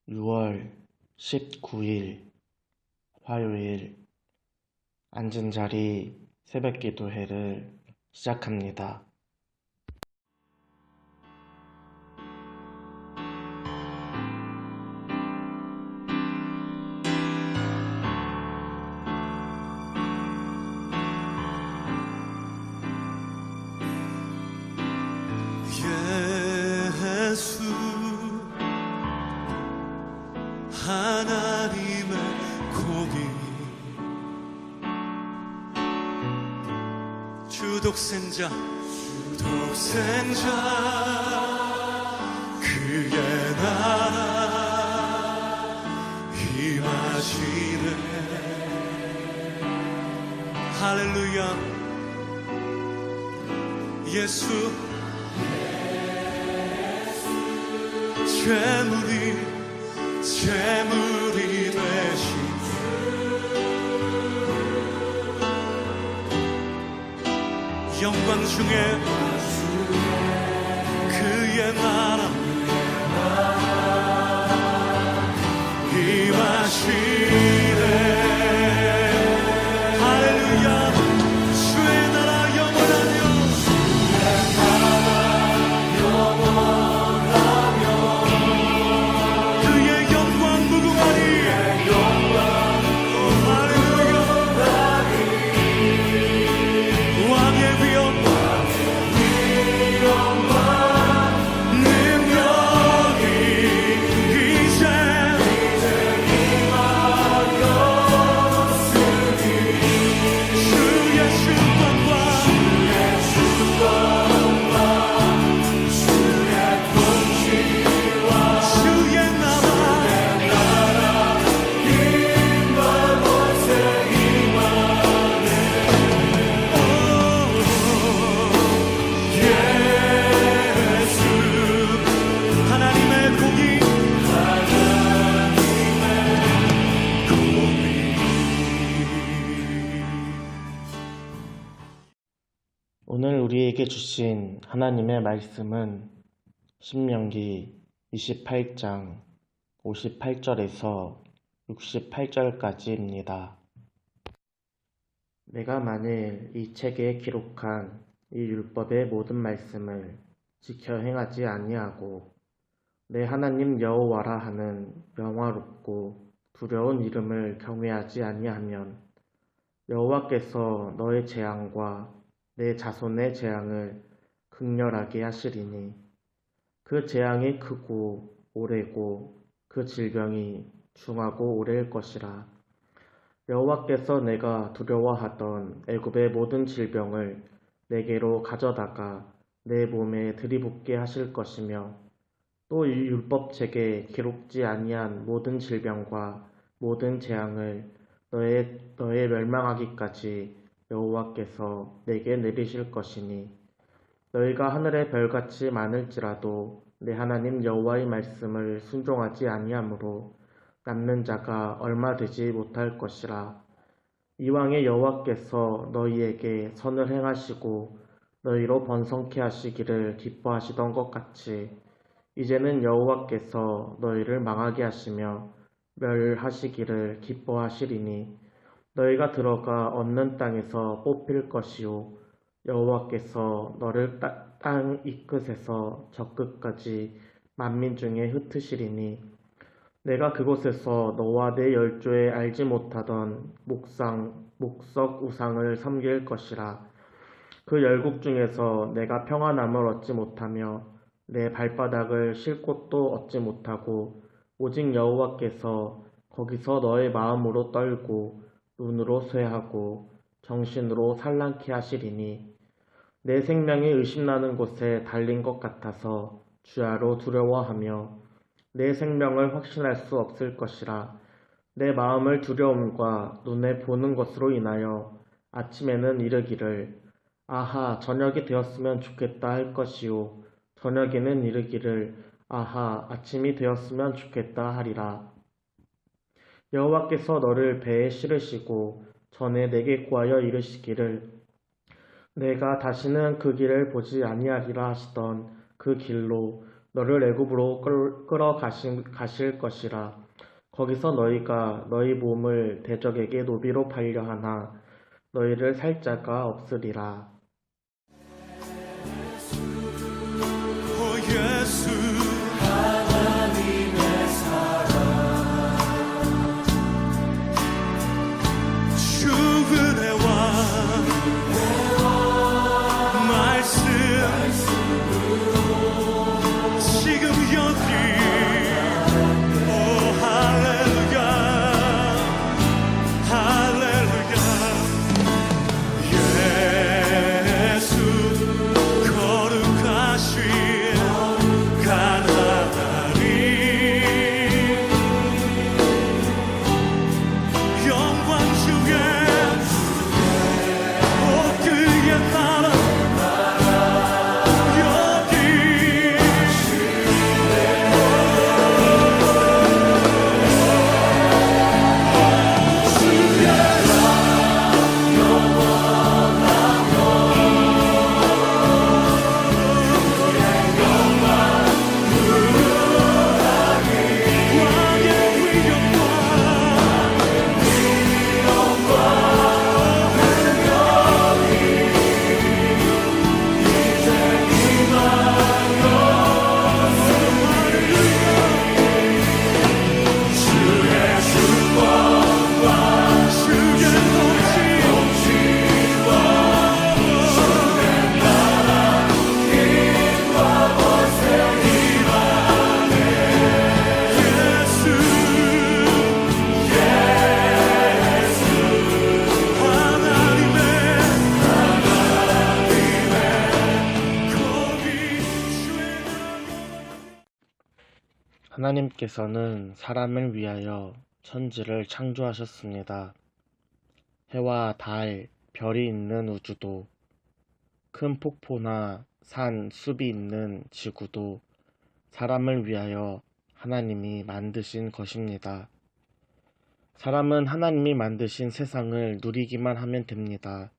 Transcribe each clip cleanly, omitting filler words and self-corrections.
6월 19일 화요일 앉은 자리 새벽기도회를 시작합니다. 예수 하나님의 공의 주독생자 그의 나라 임하시네. 할렐루야. 예수 재물이 되신 영광 중에 그의 나라 임하시네. 할렐루야. 주의 나라 영원하며 그의 영광 무궁하니. 할렐루야. 왕의 위엄 능력이 이제 주의 주권과 주의 나라 예수 하나님의 공의 오늘 우리에게 주신 하나님의 말씀은 신명기 28장 58절에서 68절까지입니다. 내가 만일 이 책에 기록한 이 율법의 모든 말씀을 지켜 행하지 아니하고 내 하나님 여호와라 하는 영화롭고 두려운 이름을 경외하지 아니하면 여호와께서 너의 재앙과 내 자손의 재앙을 극렬하게 하시리니 그 재앙이 크고 오래고 그 질병이 중하고 오래일 것이라. 여호와께서 내가 두려워하던 애굽의 모든 질병을 내게로 가져다가 내 몸에 들이붓게 하실 것이며 또 이 율법책에 기록지 아니한 모든 질병과 모든 재앙을 너의 멸망하기까지 여호와께서 내게 내리실 것이니 너희가 하늘의 별같이 많을지라도 내 하나님 여호와의 말씀을 순종하지 아니하므로 남는 자가 얼마 되지 못할 것이라. 이왕의 여호와께서 너희에게 선을 행하시고 너희로 번성케 하시기를 기뻐하시던 것 같이 이제는 여호와께서 너희를 망하게 하시며 멸하시기를 기뻐하시리니 너희가 들어가 얻는 땅에서 뽑힐 것이요 여호와께서 너를 땅 이 끝에서 저 끝까지 만민 중에 흩으시리니 내가 그곳에서 너와 내 열조에 알지 못하던 목석 우상을 섬길 것이라. 그 열국 중에서 내가 평안함을 얻지 못하며 내 발바닥을 쉴 곳도 얻지 못하고 오직 여호와께서 거기서 너의 마음으로 떨고 눈으로 쇠하고 정신으로 산란케 하시리니 내 생명이 의심나는 곳에 달린 것 같아서 주야로 두려워하며 내 생명을 확신할 수 없을 것이라. 내 마음을 두려움과 눈에 보는 것으로 인하여 아침에는 이르기를 아하 저녁이 되었으면 좋겠다 할 것이요 저녁에는 이르기를 아하 아침이 되었으면 좋겠다 하리라. 여호와께서 너를 배에 실으시고 전에 내게 구하여 이르시기를 내가 다시는 그 길을 보지 아니하리라 하시던 그 길로 너를 애굽으로 가실 것이라. 거기서 너희가 너희 몸을 대적에게 노비로 팔려 하나 너희를 살 자가 없으리라. 오 예수 주은혜 왕 말씀 지금 여기 오 할렐루야 할렐루야 예수 거룩하신 가나다리 영광 중에 오 그의 나라 여기 왕의 위엄과 주의 축복과 주의 하나님께서는 사람을 위하여 천지를 창조하셨습니다. 해와 달, 별이 있는 우주도, 큰 폭포나 산, 숲이 있는 지구도 사람을 위하여 하나님이 만드신 것입니다. 사람은 하나님이 만드신 세상을 누리기만 하면 됩니다.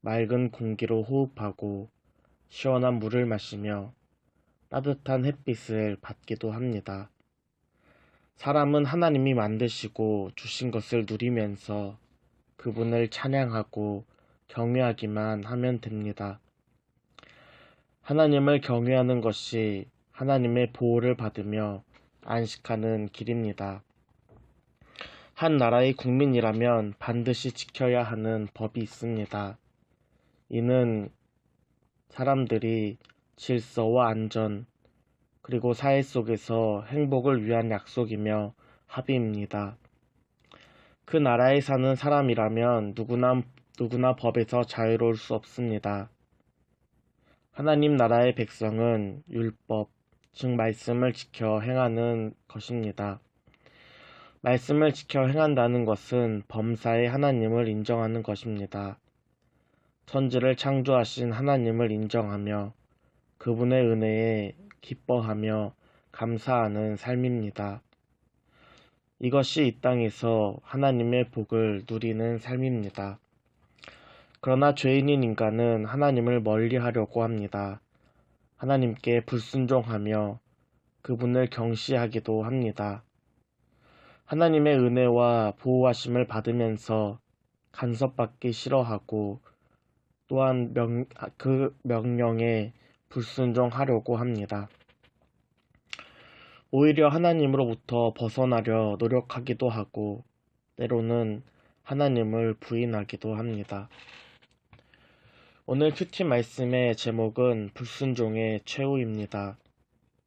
맑은 공기로 호흡하고 시원한 물을 마시며 따뜻한 햇빛을 받기도 합니다. 사람은 하나님이 만드시고 주신 것을 누리면서 그분을 찬양하고 경외하기만 하면 됩니다. 하나님을 경외하는 것이 하나님의 보호를 받으며 안식하는 길입니다. 한 나라의 국민이라면 반드시 지켜야 하는 법이 있습니다. 이는 사람들이 질서와 안전, 그리고 사회 속에서 행복을 위한 약속이며 합의입니다. 그 나라에 사는 사람이라면 누구나 법에서 자유로울 수 없습니다. 하나님 나라의 백성은 율법, 즉 말씀을 지켜 행하는 것입니다. 말씀을 지켜 행한다는 것은 범사의 하나님을 인정하는 것입니다. 천지를 창조하신 하나님을 인정하며 그분의 은혜에 기뻐하며 감사하는 삶입니다. 이것이 이 땅에서 하나님의 복을 누리는 삶입니다. 그러나 죄인인 인간은 하나님을 멀리하려고 합니다. 하나님께 불순종하며 그분을 경시하기도 합니다. 하나님의 은혜와 보호하심을 받으면서 간섭받기 싫어하고 또한 그 명령에 불순종하려고 합니다. 오히려 하나님으로부터 벗어나려 노력하기도 하고 때로는 하나님을 부인하기도 합니다. 오늘 큐티 말씀의 제목은 불순종의 최후입니다.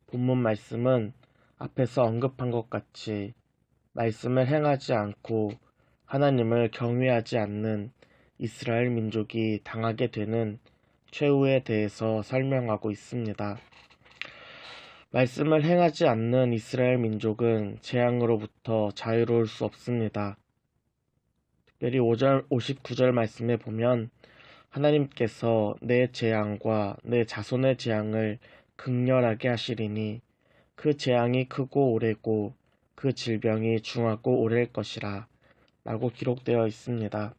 본문 말씀은 앞에서 언급한 것 같이 말씀을 행하지 않고 하나님을 경외하지 않는 이스라엘 민족이 당하게 되는 최후에 대해서 설명하고 있습니다. 말씀을 행하지 않는 이스라엘 민족은 재앙으로부터 자유로울 수 없습니다. 특별히 59절 말씀에 보면 하나님께서 내 재앙과 내 자손의 재앙을 극렬하게 하시리니 그 재앙이 크고 오래고 그 질병이 중하고 오래일 것이라 라고 기록되어 있습니다.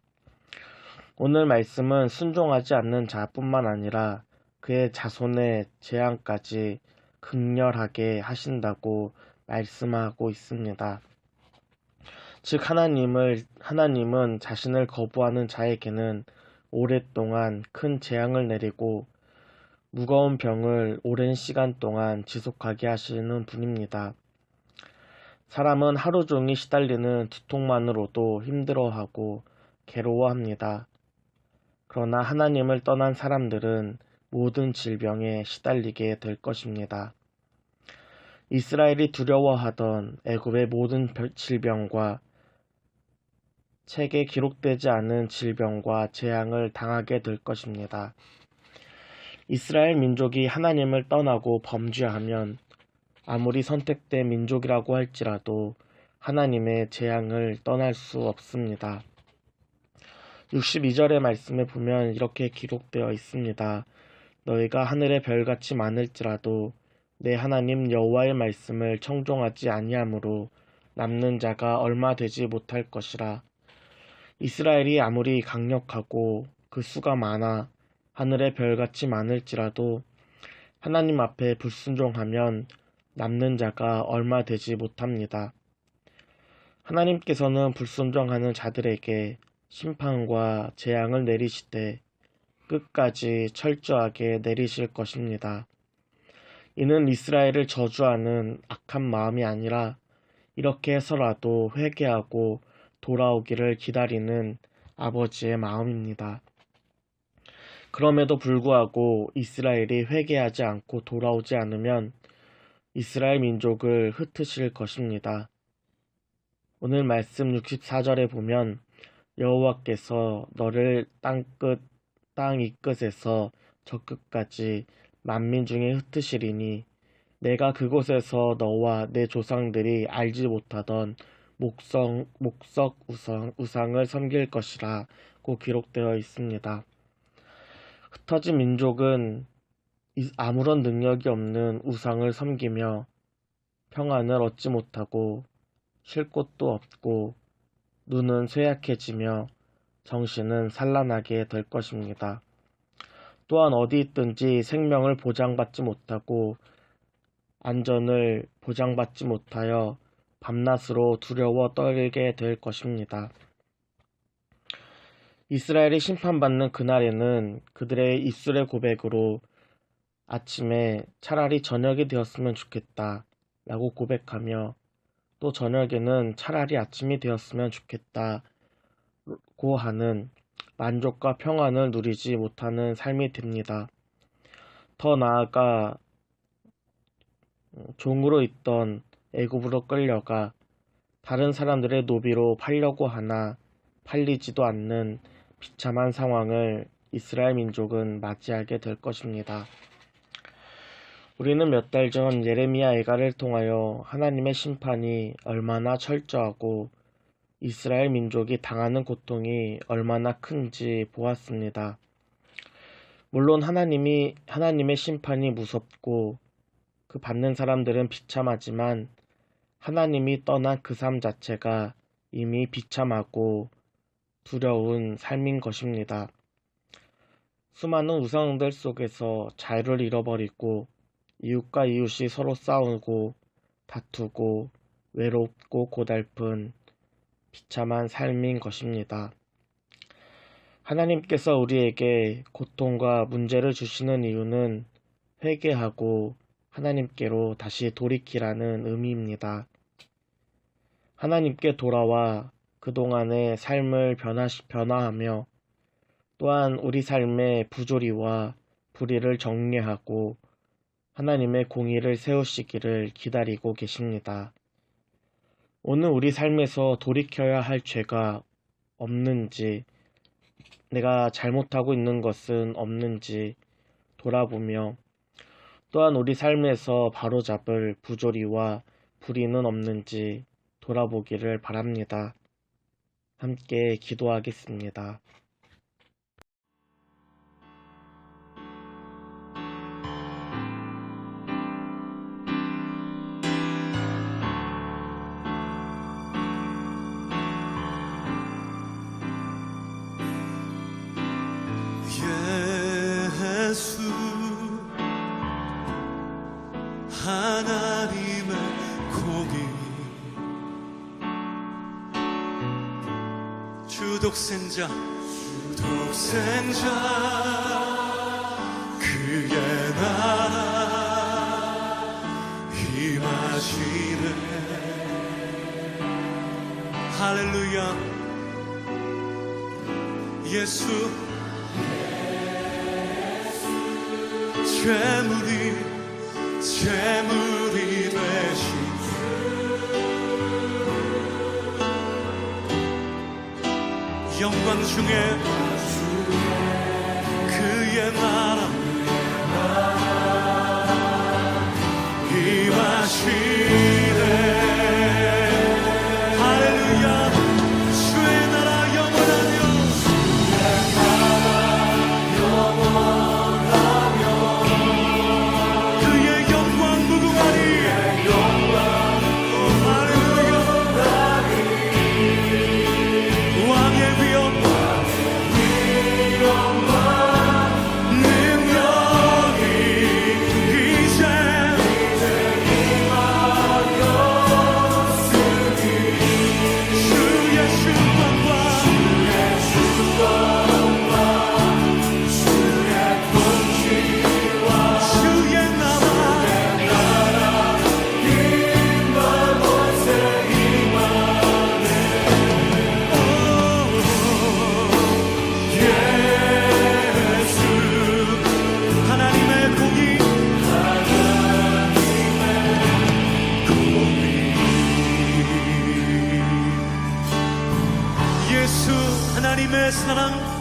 오늘 말씀은 순종하지 않는 자뿐만 아니라 그의 자손의 재앙까지 극렬하게 하신다고 말씀하고 있습니다. 즉 하나님은 자신을 거부하는 자에게는 오랫동안 큰 재앙을 내리고 무거운 병을 오랜 시간 동안 지속하게 하시는 분입니다. 사람은 하루 종일 시달리는 두통만으로도 힘들어하고 괴로워합니다. 그러나 하나님을 떠난 사람들은 모든 질병에 시달리게 될 것입니다. 이스라엘이 두려워하던 애굽의 모든 질병과 책에 기록되지 않은 질병과 재앙을 당하게 될 것입니다. 이스라엘 민족이 하나님을 떠나고 범죄하면 아무리 선택된 민족이라고 할지라도 하나님의 재앙을 떠날 수 없습니다. 62절의 말씀에 보면 이렇게 기록되어 있습니다. 너희가 하늘의 별같이 많을지라도 내 하나님 여호와의 말씀을 청종하지 아니하므로 남는 자가 얼마 되지 못할 것이라. 이스라엘이 아무리 강력하고 그 수가 많아 하늘의 별같이 많을지라도 하나님 앞에 불순종하면 남는 자가 얼마 되지 못합니다. 하나님께서는 불순종하는 자들에게 심판과 재앙을 내리시되 끝까지 철저하게 내리실 것입니다. 이는 이스라엘을 저주하는 악한 마음이 아니라 이렇게 해서라도 회개하고 돌아오기를 기다리는 아버지의 마음입니다. 그럼에도 불구하고 이스라엘이 회개하지 않고 돌아오지 않으면 이스라엘 민족을 흩으실 것입니다. 오늘 말씀 64절에 보면 여호와께서 너를 땅 이 끝에서 저 끝까지 만민 중에 흩으시리니 내가 그곳에서 너와 내 조상들이 알지 못하던 목석 우상을 섬길 것이라고 기록되어 있습니다. 흩어진 민족은 아무런 능력이 없는 우상을 섬기며 평안을 얻지 못하고 쉴 곳도 없고 눈은 쇠약해지며 정신은 산란하게 될 것입니다. 또한 어디 있든지 생명을 보장받지 못하고 안전을 보장받지 못하여 밤낮으로 두려워 떨게 될 것입니다. 이스라엘이 심판받는 그날에는 그들의 입술의 고백으로 아침에 차라리 저녁이 되었으면 좋겠다 라고 고백하며 또 저녁에는 차라리 아침이 되었으면 좋겠다고 하는 만족과 평안을 누리지 못하는 삶이 됩니다. 더 나아가 종으로 있던 애굽으로 끌려가 다른 사람들의 노비로 팔려고 하나 팔리지도 않는 비참한 상황을 이스라엘 민족은 맞이하게 될 것입니다. 우리는 몇 달 전 예레미야 애가를 통하여 하나님의 심판이 얼마나 철저하고 이스라엘 민족이 당하는 고통이 얼마나 큰지 보았습니다. 물론 하나님의 심판이 무섭고 그 받는 사람들은 비참하지만 하나님이 떠난 그 삶 자체가 이미 비참하고 두려운 삶인 것입니다. 수많은 우상들 속에서 자유를 잃어버리고 이웃과 이웃이 서로 싸우고 다투고 외롭고 고달픈 비참한 삶인 것입니다. 하나님께서 우리에게 고통과 문제를 주시는 이유는 회개하고 하나님께로 다시 돌이키라는 의미입니다. 하나님께 돌아와 그동안의 삶을 변화하며 또한 우리 삶의 부조리와 불의를 정리하고 하나님의 공의를 세우시기를 기다리고 계십니다. 오늘 우리 삶에서 돌이켜야 할 죄가 없는지, 내가 잘못하고 있는 것은 없는지 돌아보며 또한 우리 삶에서 바로잡을 부조리와 불의는 없는지 돌아보기를 바랍니다. 함께 기도하겠습니다. 예수 독생자 그의 나라 임하시네. 할렐루야. 예수 재물이 되신 영광 중에 그의 나라 임하시네. 할렐루야. 주의 나라 영원하며 그의 영광 무궁하니. 할렐루야. 왕의 위엄 능력이 이제 주의 주권과 주의 나라 예수 하나님의 공의 예수 하나님의 사랑